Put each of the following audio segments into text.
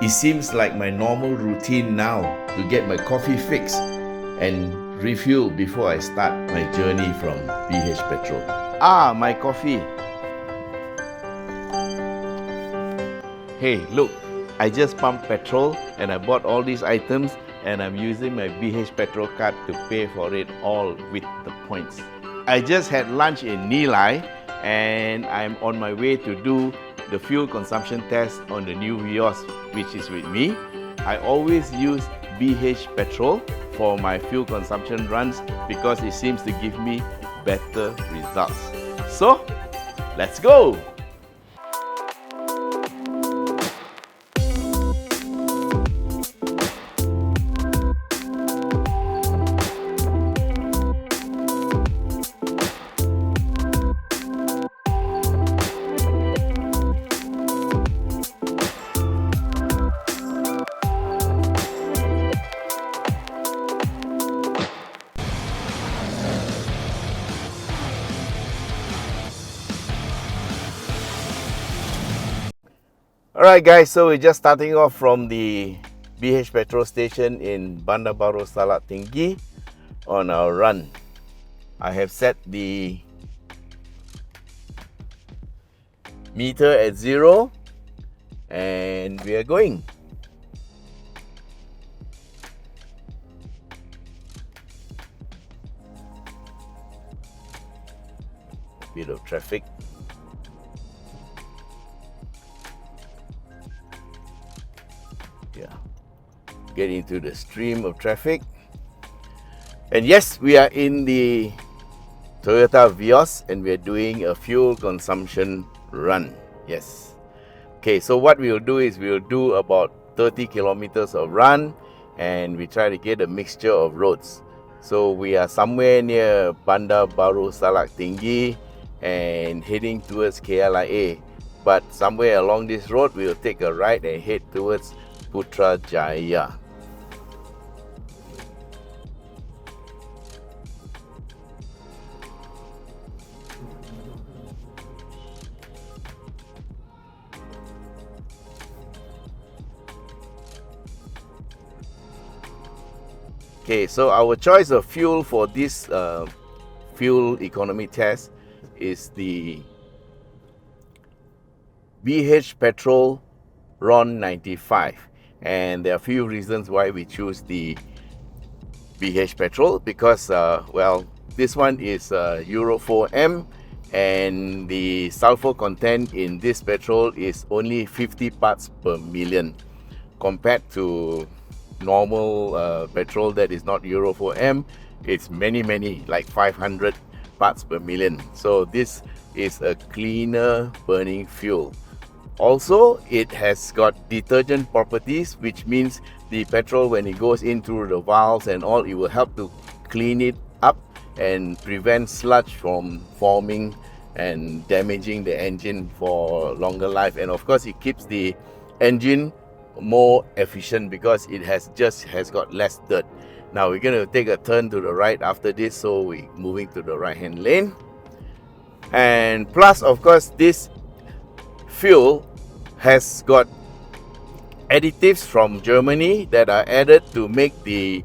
It seems like my normal routine now to get my coffee fix and refuel before I start my journey from BHPetrol. Ah, my coffee. Hey, look, I just pumped petrol and I bought all these items and I'm using my BHPetrol card to pay for it all with the points. I just had lunch in Nilai and I'm on my way to do the fuel consumption test on the new Vios, which is with me. I always use BHPetrol for my fuel consumption runs because it seems to give me better results. So, let's go! Alright guys, so we're just starting off from the BHPetrol station in Bandar Baru Salak Tinggi on our run. I have set the meter at 0 and we are going. Bit of traffic. Get into the stream of traffic. And yes, we are in the Toyota Vios and we are doing a fuel consumption run. Yes. Okay, so what we will do is we will do about 30 kilometers of run and we try to get a mixture of roads. So we are somewhere near Bandar Baru Salak Tinggi and heading towards KLIA. But somewhere along this road, we will take a right and head towards Putrajaya. Okay, so our choice of fuel for this fuel economy test is the BHPetrol RON95, and there are a few reasons why we choose the BHPetrol because well, this one is Euro 4M and the sulfur content in this petrol is only 50 parts per million compared to normal petrol that is not Euro 4M. It's many like 500 parts per million. So this is a cleaner burning fuel. Also, it has got detergent properties, which means the petrol, when it goes in through the valves and all, it will help to clean it up and prevent sludge from forming and damaging the engine for longer life. And of course, it keeps the engine more efficient because it has got less dirt. Now we're going to take a turn to the right after this, so we're moving to the right hand lane. And plus, of course, this fuel has got additives from Germany that are added to make the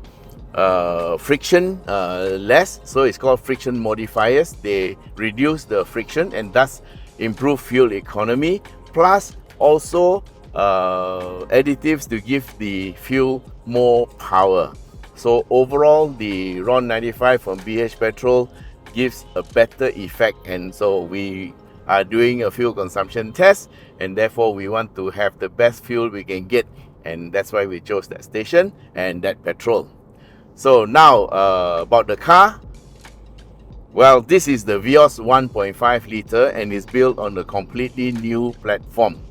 friction less. So it's called friction modifiers. They reduce the friction and thus improve fuel economy. Plus also additives to give the fuel more power. So overall, the RON95 from BHPetrol gives a better effect, and so we are doing a fuel consumption test, and therefore we want to have the best fuel we can get, and that's why we chose that station and that petrol. So now about the car. Well, this is the Vios 1.5 liter and is built on a completely new platform.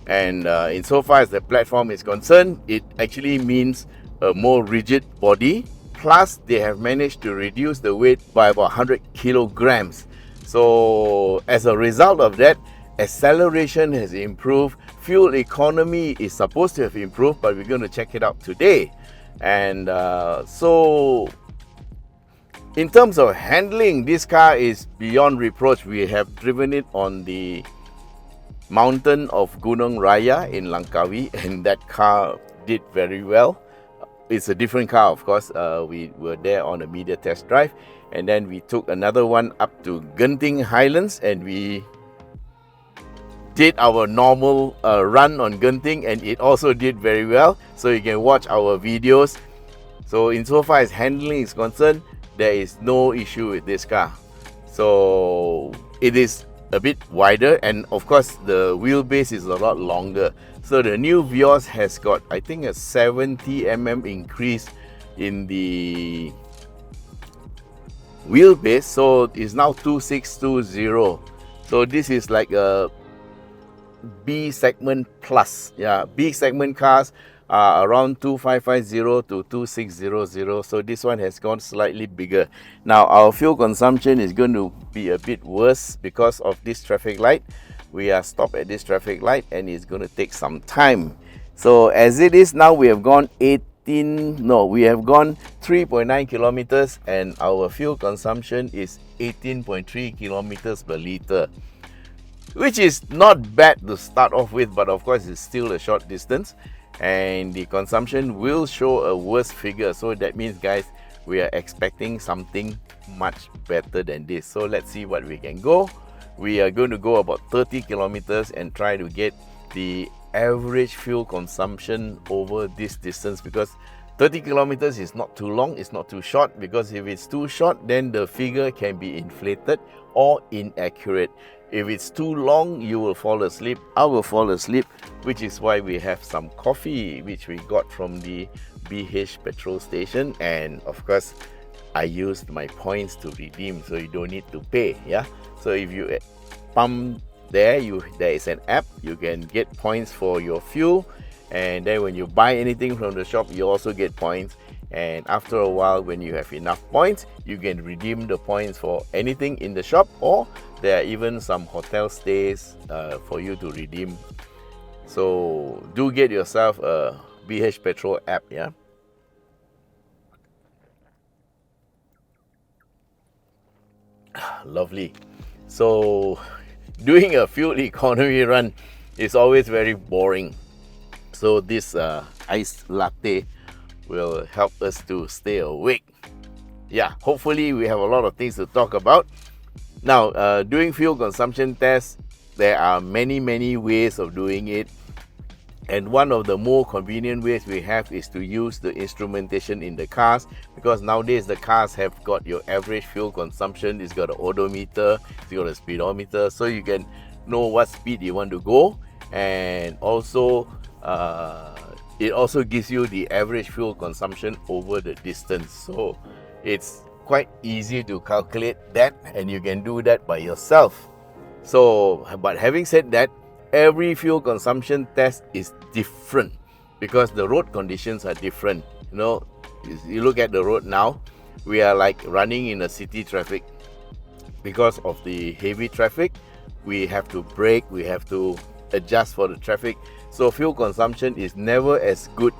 And insofar as the platform is concerned, it actually means a more rigid body. Plus, they have managed to reduce the weight by about 100 kilograms. So, as a result of that, acceleration has improved. Fuel economy is supposed to have improved, but we're going to check it out today. And so, in terms of handling, this car is beyond reproach. We have driven it on the mountain of Gunung Raya in Langkawi, and that car did very well. It's a different car, of course. We were there on a media test drive, and then we took another one up to Genting Highlands, and we did our normal run on Genting, and it also did very well. So you can watch our videos. So insofar as handling is concerned, there is no issue with this car. So it is a bit wider, and of course the wheelbase is a lot longer. So the new Vios has got, I think, a 70 mm increase in the wheelbase, so it's now 2620. So this is like a B segment plus. Yeah, B segment cars are around 2550 to 2600. So this one has gone slightly bigger. Now our fuel consumption is going to be a bit worse because of this traffic light. We are stopped at this traffic light, and it's going to take some time. So as it is now, we have gone 3.9 kilometers, and our fuel consumption is 18.3 kilometers per liter, which is not bad to start off with, but of course it's still a short distance, and the consumption will show a worse figure. So that means, guys, we are expecting something much better than this. So let's see what we can go. We are going to go about 30 kilometers and try to get the average fuel consumption over this distance, because 30 kilometers is not too long, it's not too short, because if it's too short, then the figure can be inflated or inaccurate. If it's too long, you will fall asleep. I will fall asleep, which is why we have some coffee, which we got from the BH petrol station. And of course, I used my points to redeem, so you don't need to pay. Yeah. So if you pump there, there is an app. You can get points for your fuel, and then when you buy anything from the shop, you also get points. And after a while, when you have enough points, you can redeem the points for anything in the shop, or there are even some hotel stays for you to redeem. So do get yourself a BH Petrol app. Yeah. Lovely. So doing a fuel economy run is always very boring. So this iced latte will help us to stay awake. Yeah, hopefully we have a lot of things to talk about. Now, doing fuel consumption tests, there are many ways of doing it. And one of the more convenient ways we have is to use the instrumentation in the cars, because nowadays the cars have got your average fuel consumption, it's got an odometer, it's got a speedometer, so you can know what speed you want to go. And also, it also gives you the average fuel consumption over the distance. So it's quite easy to calculate that, and you can do that by yourself. So, but having said that, every fuel consumption test is different because the road conditions are different. You know, you look at the road now, we are like running in a city traffic. Because of the heavy traffic, we have to brake, we have to adjust for the traffic. So fuel consumption is never as good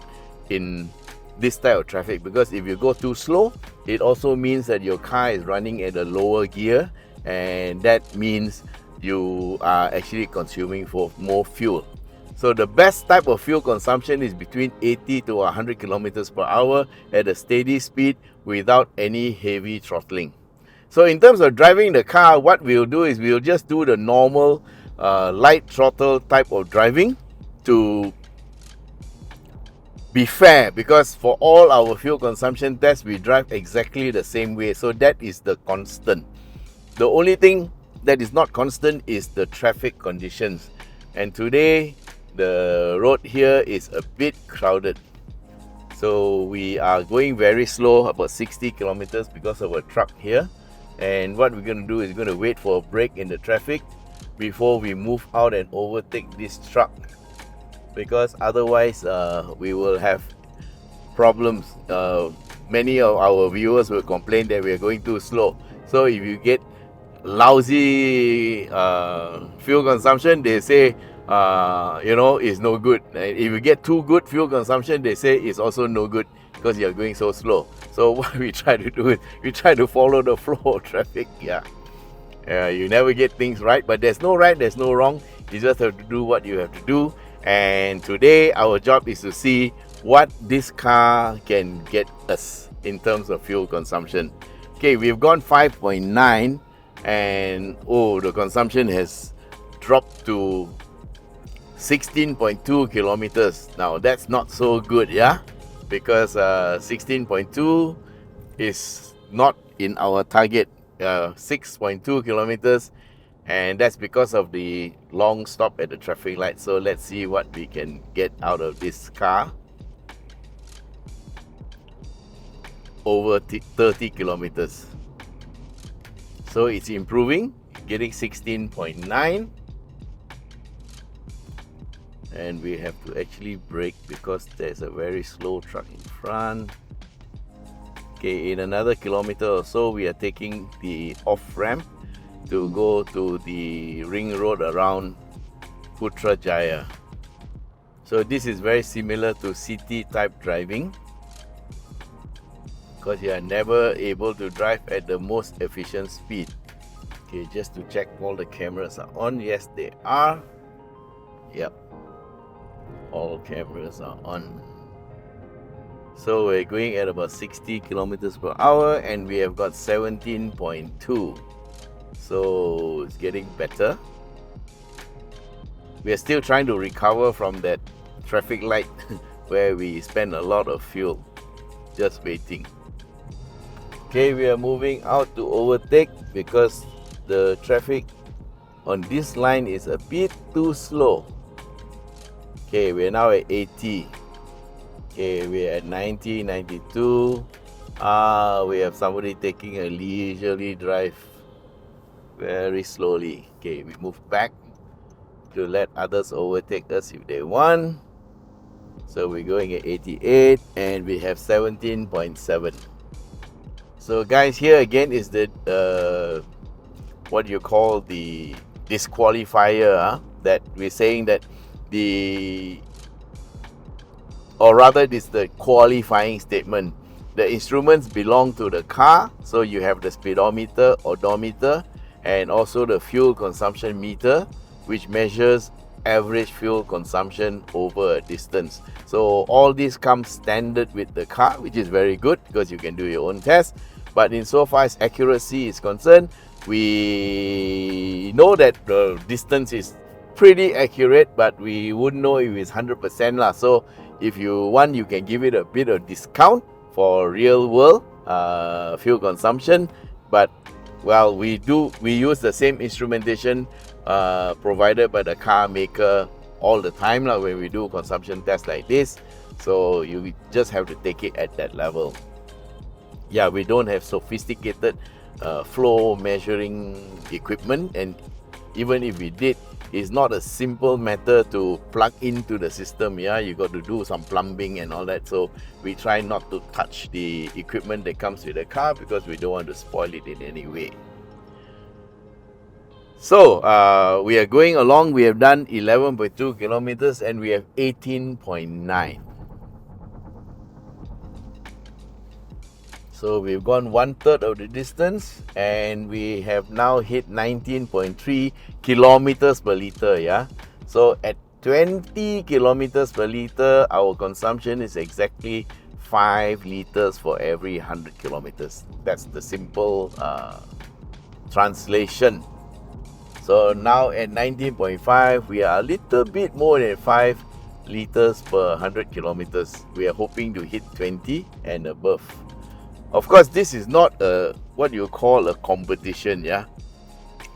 in this type of traffic, because if you go too slow, it also means that your car is running at a lower gear, and that means you are actually consuming for more fuel. So the best type of fuel consumption is between 80 to 100 kilometers per hour at a steady speed without any heavy throttling. So in terms of driving the car, what we'll do is we'll just do the normal light throttle type of driving to be fair, because for all our fuel consumption tests, we drive exactly the same way. So that is the constant. The only thing that is not constant is the traffic conditions. And today, the road here is a bit crowded. So we are going very slow, about 60 kilometers because of a truck here. And what we're going to do is going to wait for a break in the traffic before we move out and overtake this truck, because otherwise we will have problems. Many of our viewers will complain that we are going too slow. So if you get lousy fuel consumption, they say it's no good. If you get too good fuel consumption, they say it's also no good because you're going so slow. So what we try to do is we try to follow the flow of traffic. You never get things right, but there's no right, there's no wrong. You just have to do what you have to do. And today our job is to see what this car can get us in terms of fuel consumption. Okay, we've gone 5.9 and the consumption has dropped to 16.2 kilometers. Now that's not so good, yeah, because 16.2 is not in our target, 6.2 kilometers, and that's because of the long stop at the traffic light. So let's see what we can get out of this car. Over 30 kilometers. So it's improving, getting 16.9. And we have to actually brake because there's a very slow truck in front. Okay, in another kilometer or so, we are taking the off ramp to go to the ring road around Putrajaya. So this is very similar to city type driving, because you are never able to drive at the most efficient speed. Okay, just to check all the cameras are on. Yes, they are. Yep, all cameras are on. So we're going at about 60 kilometers per hour and we have got 17.2. So it's getting better. We are still trying to recover from that traffic light where we spend a lot of fuel just waiting. Okay, we are moving out to overtake because the traffic on this line is a bit too slow. Okay, we're now at 80. Okay, we're at 90, 92. We have somebody taking a leisurely drive very slowly. Okay, we move back to let others overtake us if they want. So we're going at 88 and we have 17.7. So guys, here again is the what you call the disqualifier, that we're saying that or rather it is the qualifying statement. The instruments belong to the car, so you have the speedometer, odometer, and also the fuel consumption meter, which measures average fuel consumption over a distance. So all this comes standard with the car, which is very good because you can do your own test. But insofar as accuracy is concerned, we know that the distance is pretty accurate, but we wouldn't know if it's 100% lah. So if you want, you can give it a bit of discount for real world fuel consumption. But well, we use the same instrumentation provided by the car maker all the time lah when we do consumption tests like this. So you just have to take it at that level. Yeah, we don't have sophisticated flow measuring equipment, and even if we did, it's not a simple matter to plug into the system. Yeah, you got to do some plumbing and all that. So we try not to touch the equipment that comes with the car because we don't want to spoil it in any way. So we are going along. We have done 11.2 kilometers and we have 18.9. So we've gone 1/3 of the distance and we have now hit 19.3 kilometers per liter. Yeah, so at 20 kilometers per liter, our consumption is exactly 5 liters for every 100 kilometers. That's the simple translation. So now at 19.5, we are a little bit more than 5 liters per 100 kilometers. We are hoping to hit 20 and above. Of course, this is not what you call a competition, yeah.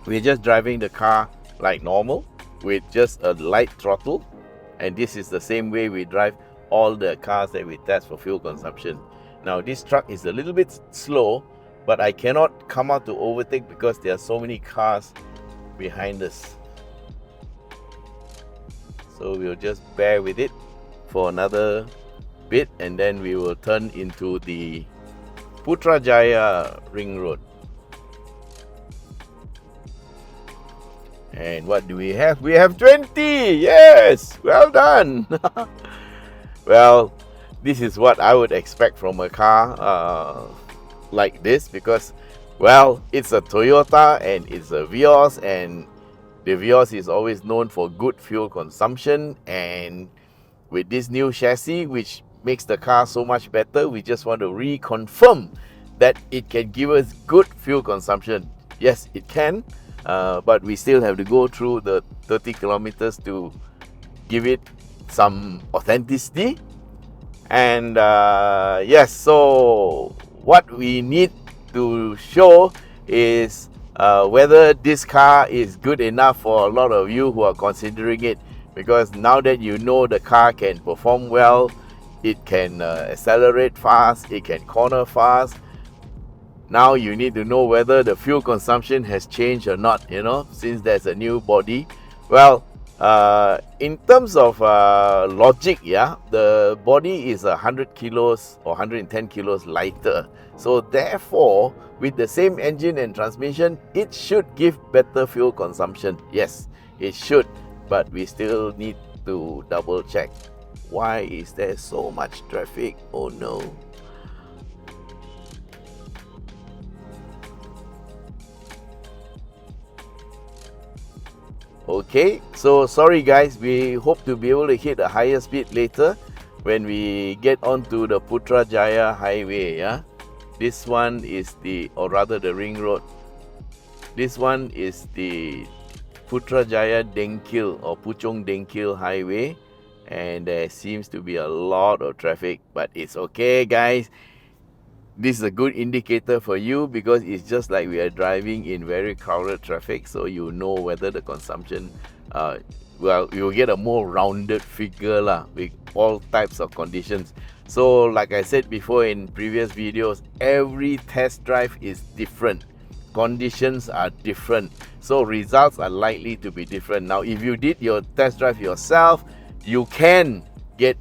We're just driving the car like normal with just a light throttle, and this is the same way we drive all the cars that we test for fuel consumption. Now this truck is a little bit slow, but I cannot come out to overtake because there are so many cars behind us. So we'll just bear with it for another bit and then we will turn into the Putrajaya ring road. And what do we have? We have 20! Yes! Well done! Well, this is what I would expect from a car like this because, well, it's a Toyota and it's a Vios and The Vios is always known for good fuel consumption, and with this new chassis, which makes the car so much better, we just want to reconfirm that it can give us good fuel consumption. Yes, it can, but we still have to go through the 30 kilometers to give it some authenticity. And yes, so what we need to show is whether this car is good enough for a lot of you who are considering it, because now that you know the car can perform well, it can accelerate fast, it can corner fast. Now you need to know whether the fuel consumption has changed or not, you know, since there's a new body. Well, in terms of logic, yeah, the body is 100 kilos or 110 kilos lighter. So therefore, with the same engine and transmission, it should give better fuel consumption. Yes, it should, but we still need to double check. Why is there so much traffic? Oh no. Okay, so sorry guys, we hope to be able to hit a higher speed later when we get onto the Putrajaya highway. Yeah, this one is the, or rather the ring road. This one is the Putrajaya Dengkil or Puchong Dengkil highway, and there seems to be a lot of traffic, but it's okay guys. This is a good indicator for you because it's just like we are driving in very crowded traffic, so you know whether the consumption, well, you'll get a more rounded figure lah, with all types of conditions. So like I said before in previous videos, every test drive is different. Conditions are different, so results are likely to be different. Now, if you did your test drive yourself, you can get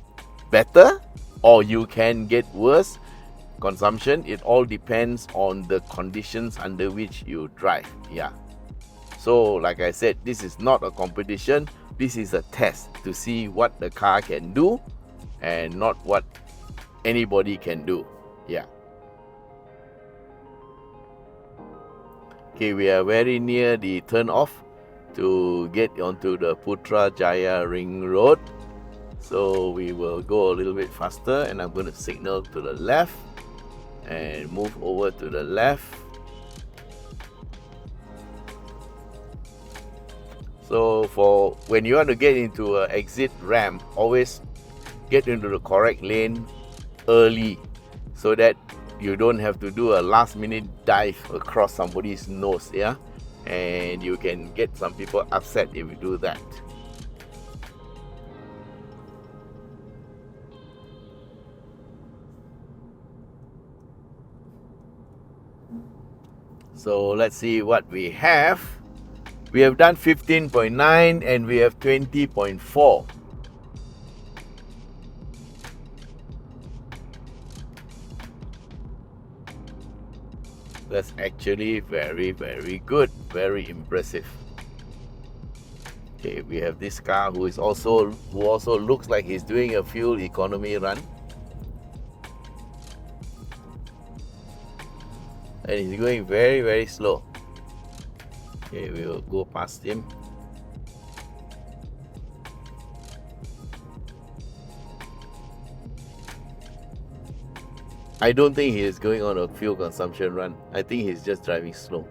better or you can get worse consumption. It all depends on the conditions under which you drive. Yeah, so like I said, this is not a competition, this is a test to see what the car can do and not what anybody can do. Yeah. Okay, we are very near the turn off to get onto the Putrajaya ring road, so we will go a little bit faster, and I'm going to signal to the left and move over to the left. So for when you want to get into an exit ramp, always get into the correct lane early so that you don't have to do a last minute dive across somebody's nose, yeah, and you can get some people upset if you do that. So let's see what we have. We have done 15.9 and we have 20.4. That's actually very, very good, very impressive. Okay, we have this car who also looks like he's doing a fuel economy run. And he's going very, very slow. Okay, we will go past him. I don't think he is going on a fuel consumption run. I think he's just driving slow.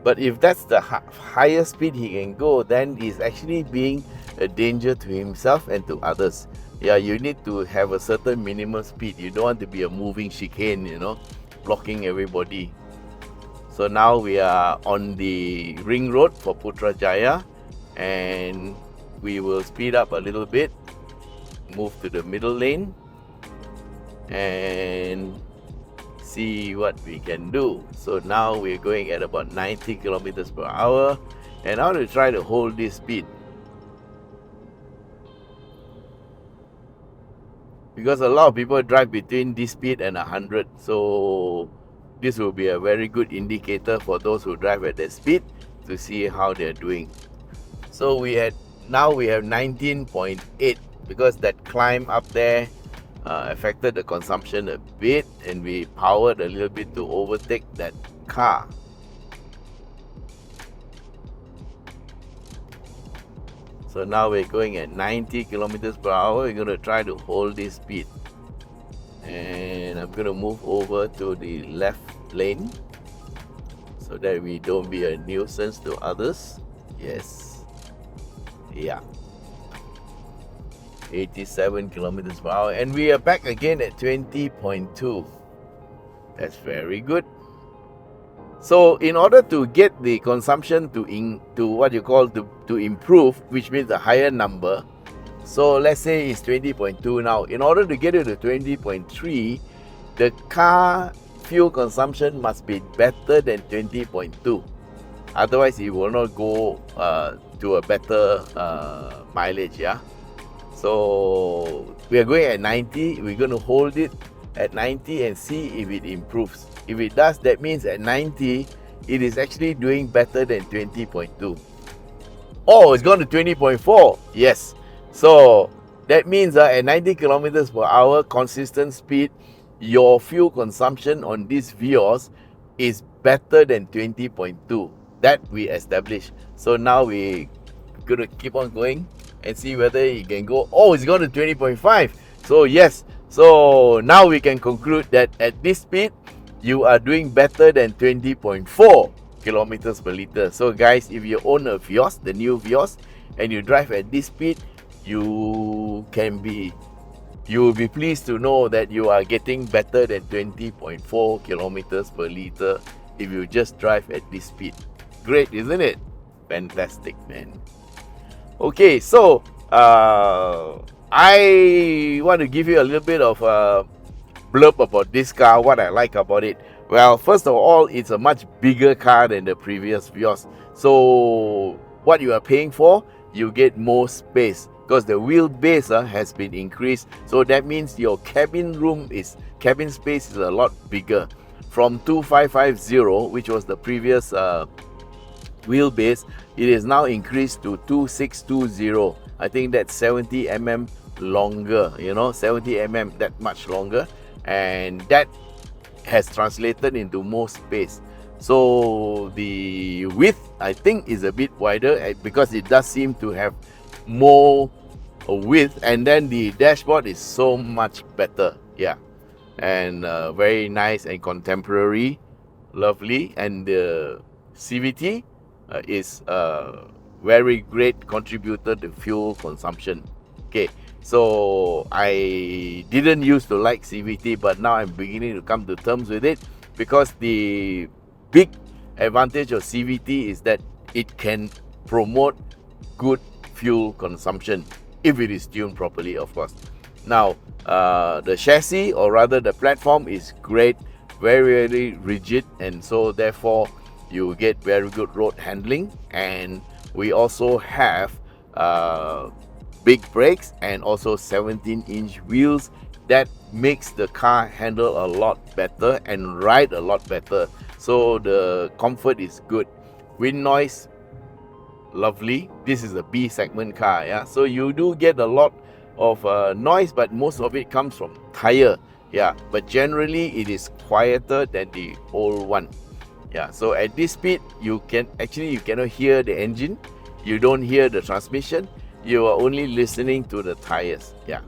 But if that's the highest speed he can go, then he's actually being a danger to himself and to others. Yeah, you need to have a certain minimum speed. You don't want to be a moving chicane, you know, blocking everybody. So now we are on the ring road for Putrajaya, and we will speed up a little bit, move to the middle lane, and see what we can do. So now we're going at about 90 kilometers per hour, and I want to try to hold this speed, because a lot of people drive between this speed and 100. So this will be a very good indicator for those who drive at that speed to see how they're doing. So now we have 19.8, because that climb up there affected the consumption a bit, and we powered a little bit to overtake that car. So now we're going at 90 kilometers per hour. We're going to try to hold this speed. And I'm going to move over to the left lane so that we don't be a nuisance to others. Yes. Yeah. 87 kilometers per hour. And we are back again at 20.2. That's very good. So in order to get the consumption to what you call to improve, which means a higher number, so let's say it's 20.2 now. In order to get it to 20.3, the car fuel consumption must be better than 20.2. Otherwise, it will not go to a better mileage. Yeah. So we are going at 90. We're going to hold it at 90 and see if it improves. If it does, that means at 90, it is actually doing better than 20.2. Oh, it's gone to 20.4. Yes. So that means at 90 kilometers per hour, consistent speed, your fuel consumption on this Vios is better than 20.2. That we established. So now we're going to keep on going and see whether it can go. Oh, it's gone to 20.5. So yes. So now we can conclude that at this speed, you are doing better than 20.4 kilometers per liter. So guys, if you own a Vios, the new Vios, and you drive at this speed, you will be pleased to know that you are getting better than 20.4 kilometers per liter if you just drive at this speed. Great, isn't it? Fantastic, man. Okay, so I want to give you a little bit of blurb about this car, what I like about it. Well, first of all, it's a much bigger car than the previous Vios. So what you are paying for, you get more space because the wheelbase has been increased. So that means your cabin space is a lot bigger. From 2550, which was the previous wheelbase, it is now increased to 2620. I think that's 70 mm longer, 70 mm, that much longer. And that has translated into more space. So the width, I think, is a bit wider because it does seem to have more width. And then the dashboard is so much better. Yeah. And very nice and contemporary. Lovely. And the CVT is a very great contributor to fuel consumption. Okay. So I didn't used to like CVT, but now I'm beginning to come to terms with it because the big advantage of CVT is that it can promote good fuel consumption if it is tuned properly, of course. Now, the chassis, or rather the platform, is great, very, very rigid, and so therefore you get very good road handling. And we also have big brakes and also 17-inch wheels that makes the car handle a lot better and ride a lot better. So the comfort is good. Wind noise, lovely. This is a B segment car, yeah. So you do get a lot of noise, but most of it comes from tire, yeah. But generally it is quieter than the old one, yeah. So at this speed, you cannot hear the engine, you don't hear the transmission. You are only listening to the tires. Yeah.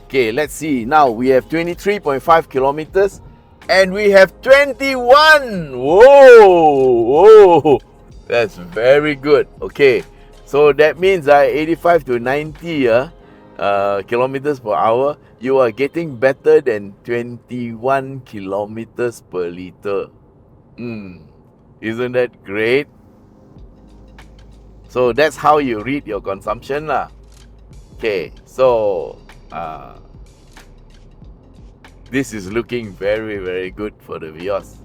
Okay, let's see. Now we have 23.5 kilometers and we have 21. Whoa. That's very good. Okay. So that means 85 to 90 kilometers per hour. You are getting better than 21 kilometers per liter. Isn't that great? So that's how you read your consumption lah. Okay, so this is looking very, very good for the Vios.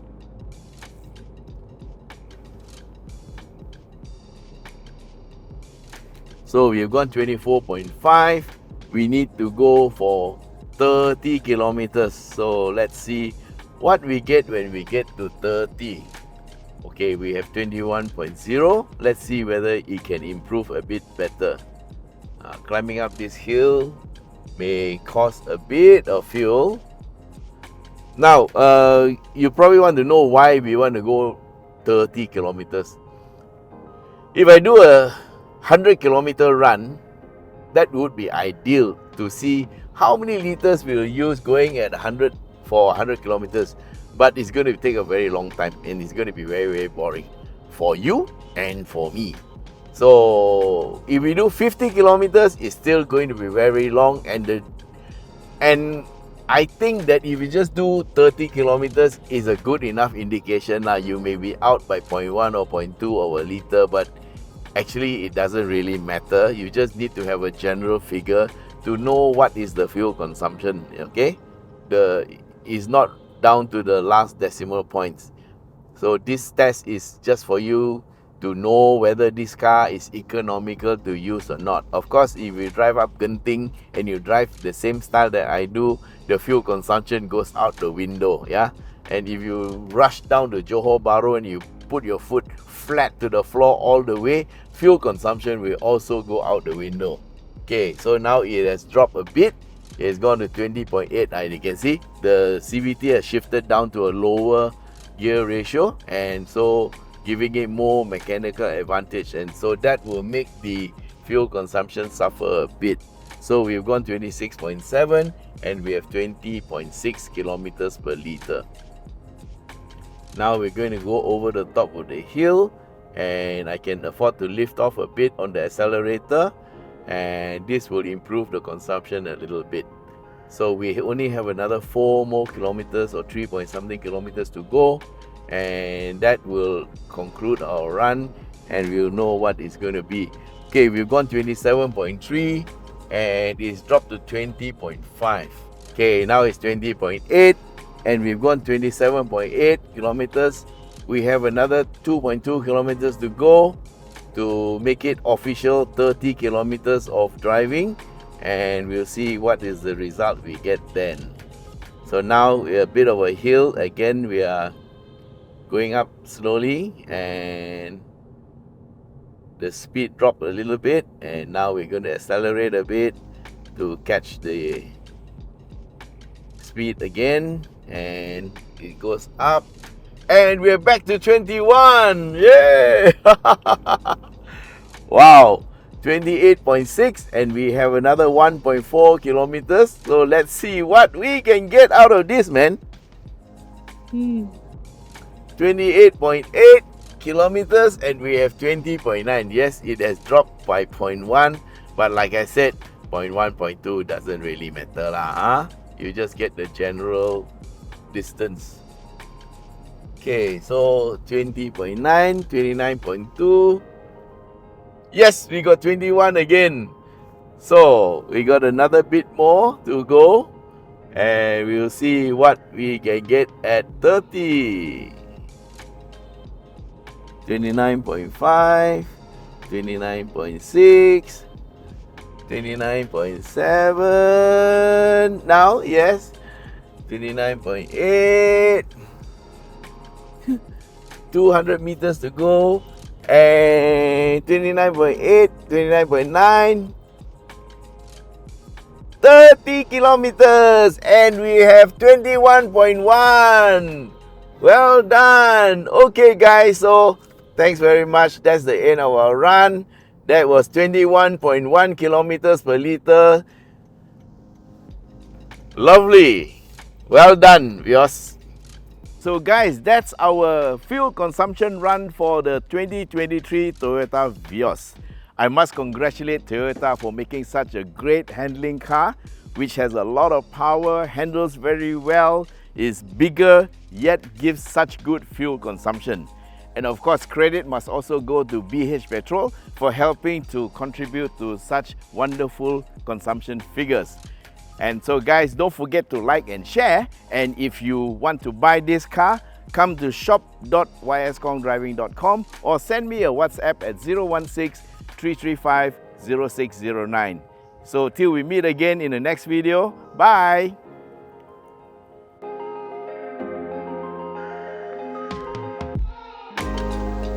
So we've gone 24.5. We need to go for 30 kilometers. So let's see what we get when we get to 30. Okay, we have 21.0. Let's see whether it can improve a bit better. Climbing up this hill may cost a bit of fuel. Now, you probably want to know why we want to go 30 kilometers. If I do a 100-kilometer run, that would be ideal to see how many liters we'll use going at 100 for 100 kilometers. But it's going to take a very long time and it's going to be very, very boring for you and for me. So if we do 50 kilometers, it's still going to be very long, and I think that if you just do 30 kilometers is a good enough indication. Now you may be out by 0.1 or 0.2 of a liter, but actually it doesn't really matter. You just need to have a general figure to know what is the fuel consumption. Okay, is not down to the last decimal points. So this test is just for you to know whether this car is economical to use or not. Of course, if you drive up Genting and you drive the same style that I do, the fuel consumption goes out the window, yeah? And if you rush down to Johor Bahru and you put your foot flat to the floor all the way, fuel consumption will also go out the window. Okay, so now it has dropped a bit. It's gone to 20.8, and you can see the CVT has shifted down to a lower gear ratio, and so giving it more mechanical advantage, and so that will make the fuel consumption suffer a bit. So we've gone 26.7 and we have 20.6 kilometers per liter. Now we're going to go over the top of the hill, and I can afford to lift off a bit on the accelerator, and this will improve the consumption a little bit. So we only have another 4 more kilometers or 3 point something kilometers to go, and that will conclude our run and we'll know what it's going to be. Okay, we've gone 27.3 and it's dropped to 20.5. Okay, now it's 20.8 and we've gone 27.8 kilometers. We have another 2.2 kilometers to go to make it official 30 kilometers of driving, and we'll see what is the result we get then. So now we're a bit of a hill again. We are going up slowly and the speed dropped a little bit, and now we're going to accelerate a bit to catch the speed again, and it goes up and we're back to 21. Yay! Wow, 28.6 and we have another 1.4 kilometers. So let's see what we can get out of this, man. 28.8 kilometers and we have 20.9. Yes, it has dropped by 0.1, but like I said, 0.1, 0.2 doesn't really matter lah, huh? You just get the general distance. Okay, so 20.9, 29.2. Yes, we got 21 again. So we got another bit more to go, and we'll see what we can get at 30. 29.5, 29.6, 29.7. Now, yes, 29.8. 200 meters to go, and 29.8, 29.9. 30 kilometers and we have 21.1. Well done. Okay guys, so thanks very much. That's the end of our run. That was 21.1 kilometers per liter. Lovely. Well done, Vios. So guys, that's our fuel consumption run for the 2023 Toyota Vios. I must congratulate Toyota for making such a great handling car, which has a lot of power, handles very well, is bigger, yet gives such good fuel consumption. And of course, credit must also go to BHPetrol for helping to contribute to such wonderful consumption figures. And so guys, don't forget to like and share. And if you want to buy this car, come to shop.yskhongdriving.com or send me a WhatsApp at 016-335-0609. So till we meet again in the next video, bye!